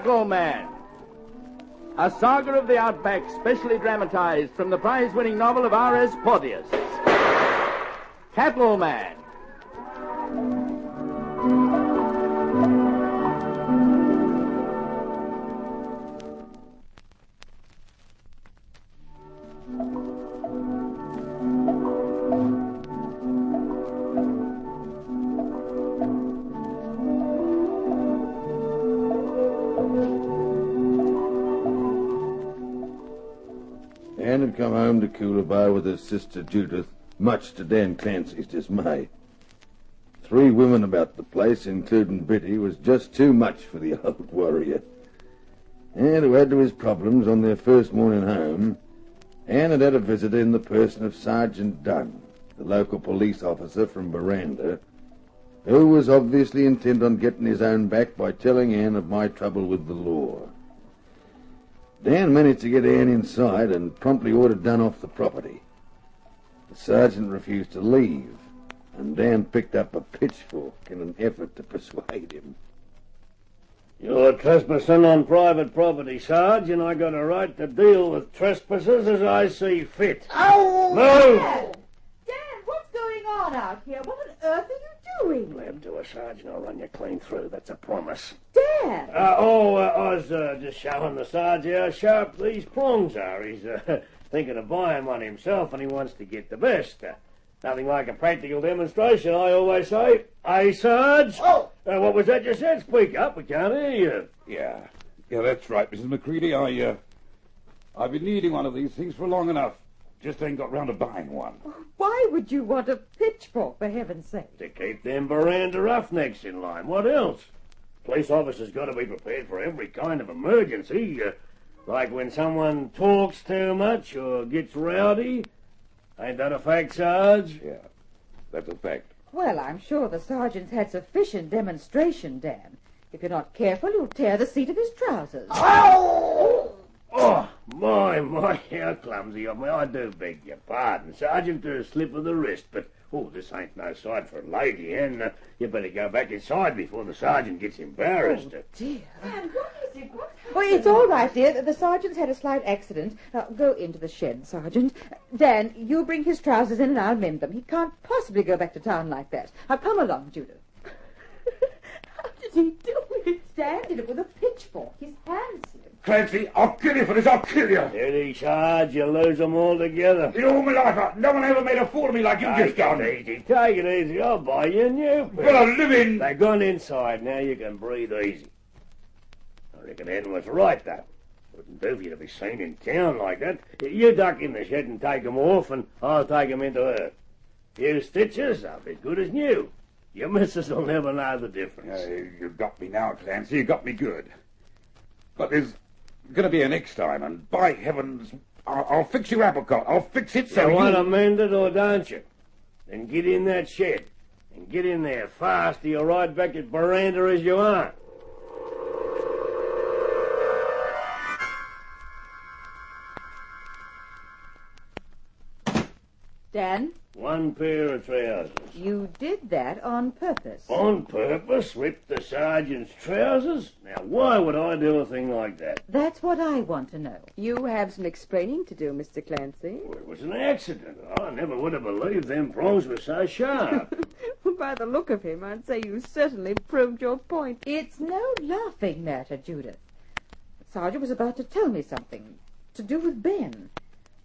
Cattleman, a saga of the outback specially dramatized from the prize-winning novel of R.S. Porteous. Cattleman. Anne had come home to Coolabah with her sister Judith, much to Dan Clancy's dismay. 3 women about the place, including Biddy, was just too much for the old warrior. And to add to his problems, on their first morning home, Anne had had a visitor in the person of Sergeant Dunn, the local police officer from Miranda, who was obviously intent on getting his own back by telling Anne of my trouble with the law. Dan managed to get Anne inside and promptly ordered Dunn off the property. The sergeant refused to leave, and Dan picked up a pitchfork in an effort to persuade him. You're trespassing on private property, Sarge, and I got a right to deal with trespassers as I see fit. Oh! Move! Dan, what's going on out here? What on earth are you doing? Blab to a Sarge and I'll run you clean through. That's a promise. Dan! I was just showing the Sarge how sharp these prongs are. He's thinking of buying one himself, and he wants to get the best. Nothing like a practical demonstration, I always say. Hey, Sarge? Oh! What was that you said? Speak up, we can't hear you. Yeah, that's right, Mrs. McCready. I've been needing one of these things for long enough. Just ain't got round to buying one. Why would you want a pitchfork, for heaven's sake? To keep them veranda roughnecks in line. What else? Police officers got to be prepared for every kind of emergency. Like when someone talks too much or gets rowdy. Ain't that a fact, Sarge? Yeah, that's a fact. Well, I'm sure the sergeant's had sufficient demonstration, Dan. If you're not careful, you'll tear the seat of his trousers. Oh, my, how clumsy of me. I do beg your pardon, Sergeant, to a slip of the wrist, but, this ain't no sight for a lady, and you better go back inside before the sergeant gets embarrassed. Oh, dear. Dan, what is it? What happened? Well, it's all right, dear. The sergeant's had a slight accident. Now, go into the shed, Sergeant. Dan, you bring his trousers in and I'll mend them. He can't possibly go back to town like that. Now, come along, Judith. How did he do it? Dan did it with a pitchfork. His hands slipped. Clancy, I'll kill you for this. I'll kill you. Steady, Sarge. You lose them all together. In all my life, no one ever made a fool of me like you just done. Take it easy. I'll buy you a new pair. But I'm living. They're gone inside. Now you can breathe easy. I reckon Ed was right, though. Wouldn't do for you to be seen in town like that. You duck in the shed and take 'em off, and I'll take 'em into her. Few stitches, I'll be good as new. Your missus will never know the difference. You got me now, Clancy. You got me good. But there's going to be a next time, and by heavens, I'll fix your apple cart. I'll fix it so you want to mend it or don't you? Then get in that shed. And get in there fast or you're right back at veranda as you are. Dan? One pair of trousers. You did that on purpose. On purpose? Rip the sergeant's trousers? Now, why would I do a thing like that? That's what I want to know. You have some explaining to do, Mr. Clancy. Well, it was an accident. I never would have believed them prongs were so sharp. By the look of him, I'd say you certainly proved your point. It's no laughing matter, Judith. The sergeant was about to tell me something to do with Ben.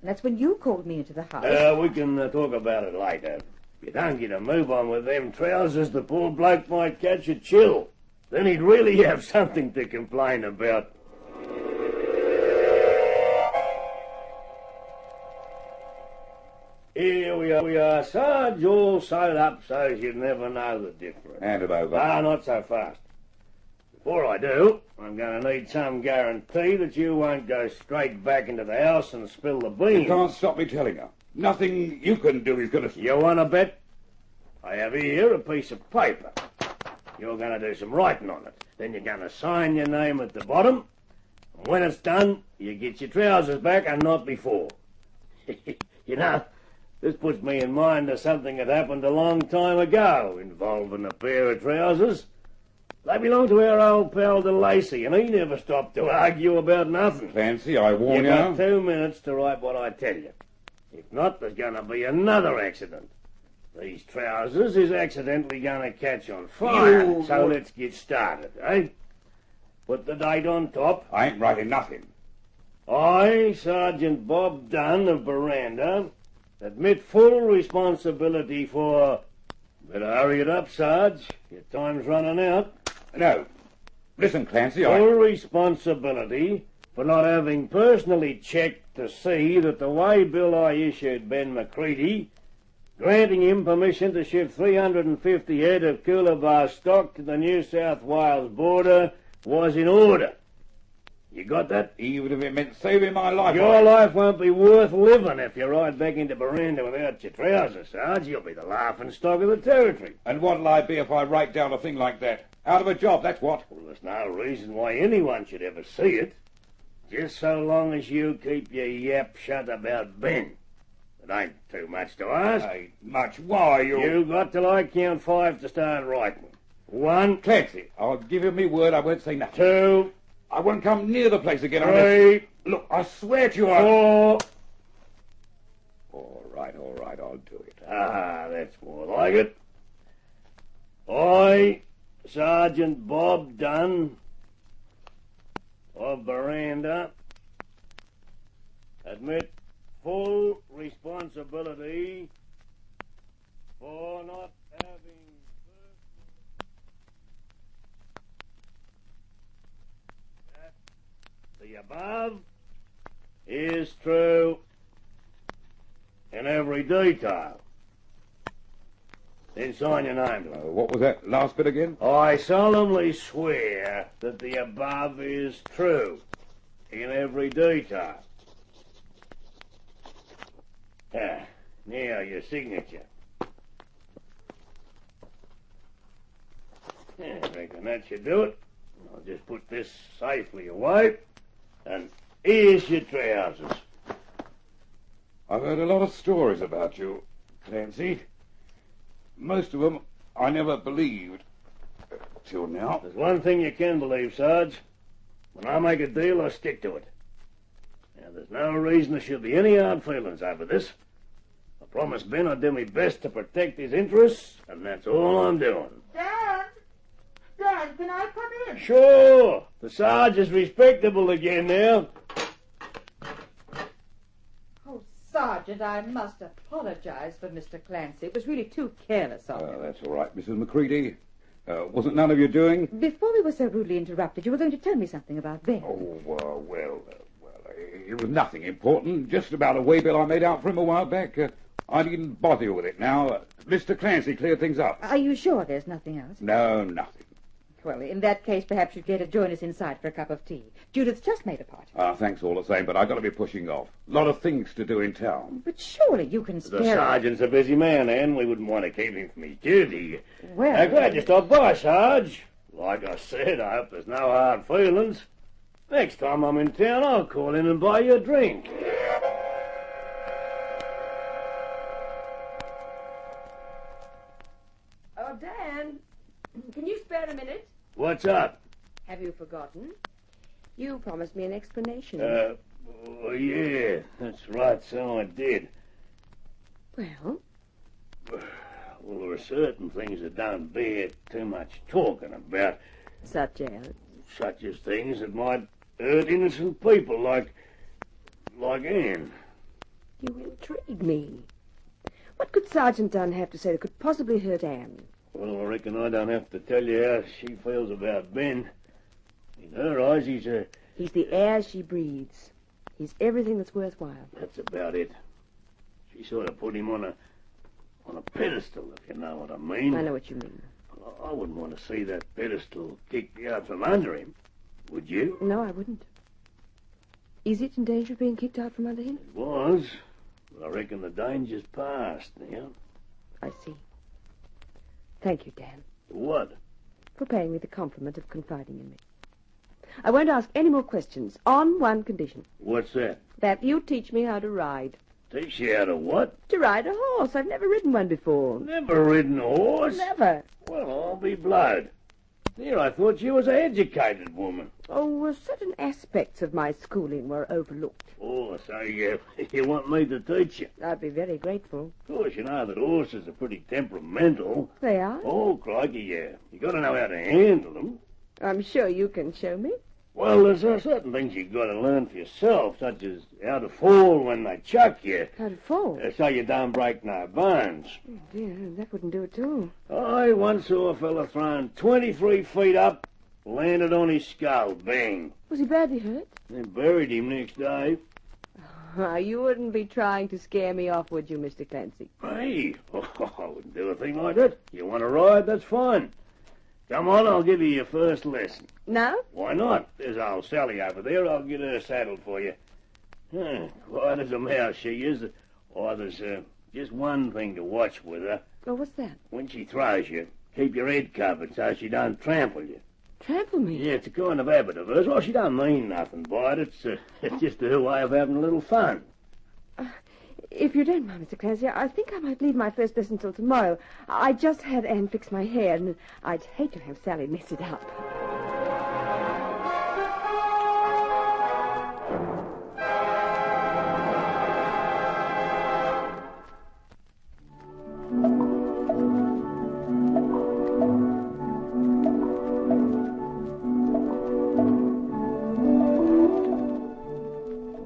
And that's when you called me into the house. We can talk about it later. If you don't get a move on with them trousers, the poor bloke might catch a chill. Then he'd really have something to complain about. Here we are, Sarge, all sewed up so you'd never know the difference. Hand it over. Not so fast. Before I do, I'm going to need some guarantee that you won't go straight back into the house and spill the beans. You can't stop me telling her. Nothing you can do is going to... You want to bet? I have here a piece of paper. You're going to do some writing on it. Then you're going to sign your name at the bottom. And when it's done, you get your trousers back and not before. You know, this puts me in mind of something that happened a long time ago involving a pair of trousers. They belong to our old pal de Lacy, and he never stopped to argue about nothing. Clancy, I warn You've you. got 2 minutes to write what I tell you. If not, there's going to be another accident. These trousers is accidentally going to catch on fire. So let's get started, eh? Put the date on top. I ain't writing nothing. I, Sergeant Bob Dunn of Veranda, admit full responsibility for... Better hurry it up, Sarge. Your time's running out. No. Listen, Clancy, Full responsibility for not having personally checked to see that the way bill I issued Ben McCready, granting him permission to ship 350 head of Coolabah stock to the New South Wales border, was in order. You got that? Even if it meant saving my life. Your life won't be worth living if you ride back into Veranda without your trousers, Sarge. You'll be the laughing stock of the territory. And what'll I be if I write down a thing like that? Out of a job, that's what. Well, there's no reason why anyone should ever see it. Just so long as you keep your yap shut about Ben. It ain't too much to ask. Ain't much. Why, You got till I count 5 to start writing. 1, Clancy, I'll give you me word I won't say nothing. 2, I won't come near the place again 3, Look, I swear to you I... 4. All right, I'll do it. Ah, that's more like it. I, Sergeant Bob Dunn of Veranda, admit full responsibility for not having... The above is true in every detail. Then sign your name to it. What was that last bit again? I solemnly swear that the above is true in every detail. Ah, now your signature. Yeah, I reckon that should do it. I'll just put this safely away. And here's your trousers. I've heard a lot of stories about you, Clancy. Most of them I never believed till now. There's one thing you can believe, Sarge. When I make a deal, I stick to it. Now, there's no reason there should be any hard feelings over this. I promised Ben I'd do my best to protect his interests, and that's all I'm doing. Dan, can I come in? Sure. The Sarge is respectable again now. Oh, Sergeant, I must apologize for Mr. Clancy. It was really too careless of him. That's all right, Mrs. McCready. Wasn't none of your doing? Before we were so rudely interrupted, you were going to tell me something about Ben. Oh, it was nothing important. Just about a way bill I made out for him a while back. I needn't bother you with it now. Mr. Clancy cleared things up. Are you sure there's nothing else? No, nothing. Well, in that case, perhaps you'd better join us inside for a cup of tea. Judith's just made a party. Thanks all the same, but I've got to be pushing off. A lot of things to do in town. But surely you can spare... The sergeant's a busy man, Anne. We wouldn't want to keep him from his duty. Well... glad you stopped by, Sarge. Like I said, I hope there's no hard feelings. Next time I'm in town, I'll call in and buy you a drink. Oh, Dan, can you spare a minute? What's up? Have you forgotten? You promised me an explanation. Oh, yeah, that's right, so I did. Well? Well, there are certain things that don't bear too much talking about. Such as? Such as things that might hurt innocent people like Anne. You intrigue me. What could Sergeant Dunn have to say that could possibly hurt Anne? Well, I reckon I don't have to tell you how she feels about Ben. In her eyes, he's the air she breathes. He's everything that's worthwhile. That's about it. She sort of put him on a pedestal, if you know what I mean. I know what you mean. Well, I wouldn't want to see that pedestal kicked out from under him. Would you? No, I wouldn't. Is it in danger of being kicked out from under him? It was. But I reckon the danger's past now. I see. Thank you, Dan. What? For paying me the compliment of confiding in me. I won't ask any more questions, on one condition. What's that? That you teach me how to ride. Teach you how to what? To ride a horse. I've never ridden one before. Never ridden a horse? Never. Well, I'll be blowed. Dear, I thought you was an educated woman. Oh, certain aspects of my schooling were overlooked. Oh, so you want me to teach you? I'd be very grateful. Of course, you know that horses are pretty temperamental. They are? Oh, crikey, yeah. You got to know how to handle them. I'm sure you can show me. Well, there's certain things you got to learn for yourself, such as how to fall when they chuck you. How to fall? So you don't break no bones. Oh, dear, that wouldn't do at all. I once saw a fella thrown 23 feet up, landed on his skull, bang. Was he badly hurt? They buried him next day. You wouldn't be trying to scare me off, would you, Mr. Clancy? Hey, I wouldn't do a thing like that. You want to ride, that's fine. Come on, I'll give you your first lesson. Now? Why not? There's old Sally over there. I'll get her saddled for you. Quiet as a mouse she is. Oh, there's just one thing to watch with her. Oh, what's that? When she throws you, keep your head covered so she don't trample you. Trample me? Yeah, it's a kind of habit of hers. Well, she don't mean nothing by it. It's just her way of having a little fun. If you don't mind, Mr. Clancy, I think I might leave my first lesson till tomorrow. I just had Anne fix my hair, and I'd hate to have Sally mess it up.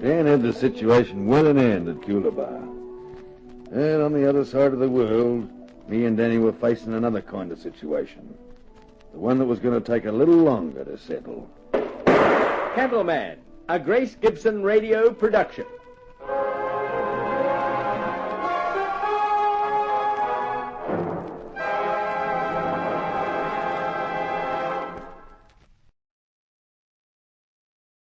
Dan had the situation well in hand at Coolabah. And on the other side of the world, me and Danny were facing another kind of situation. The one that was going to take a little longer to settle. Cattleman, a Grace Gibson radio production.